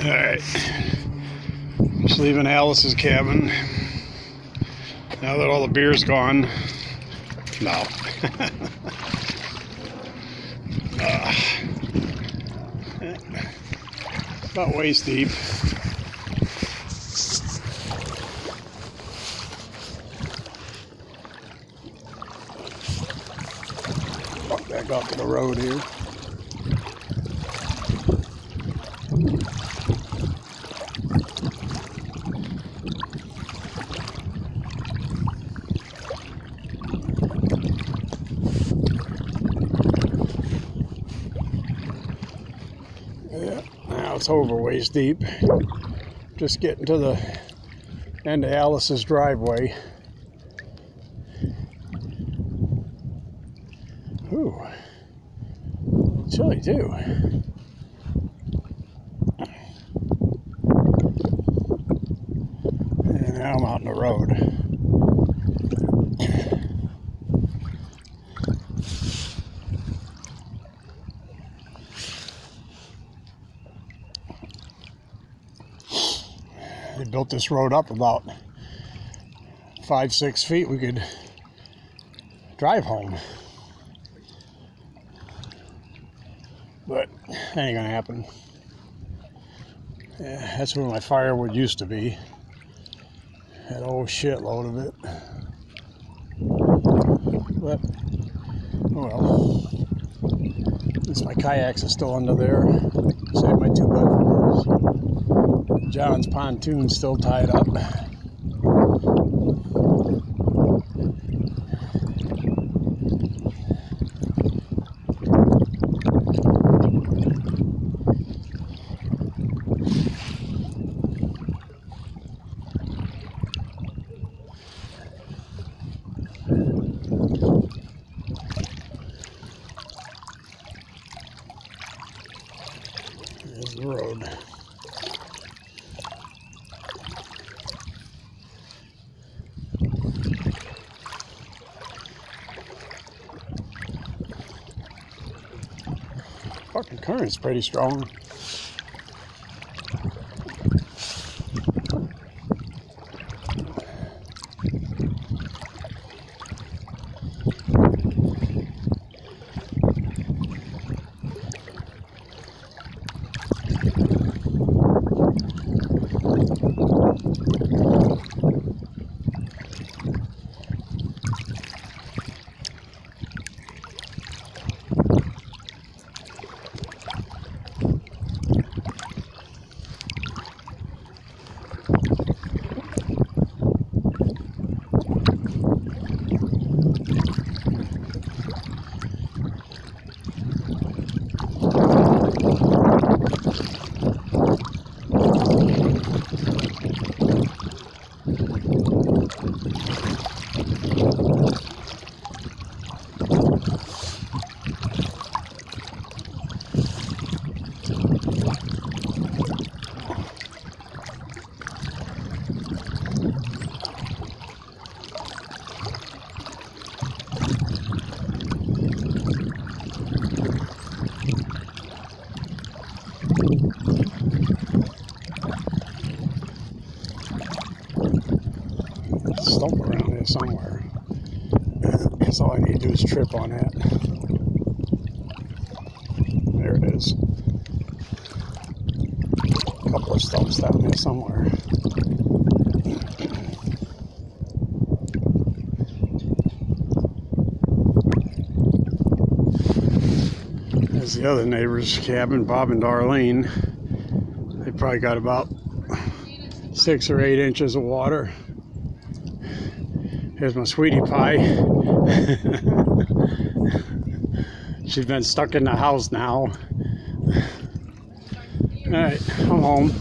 Alright, just leaving Alice's cabin now that all the beer's gone. No. About waist deep. Walk back up to the road here. Yeah, now it's over waist deep. Just getting to the end of Alice's driveway. Ooh, chilly too. And now I'm out on the road. They built this road up about 5-6 feet. We could drive home, but that ain't gonna happen. Yeah, that's where my firewood used to be. Had a whole shitload of it. But, oh well. At least my kayaks are still under there. Save my 2 bedrooms. John's pontoon's still tied up. There's the road. Fucking current's pretty strong. Stump around here somewhere. That's all I need to do is trip on that. There it is. A couple of stumps down there somewhere. There's the other neighbor's cabin, Bob and Darlene. They probably got about 6 or 8 inches of water. Here's my sweetie pie. She's been stuck in the house now. Alright, I'm home.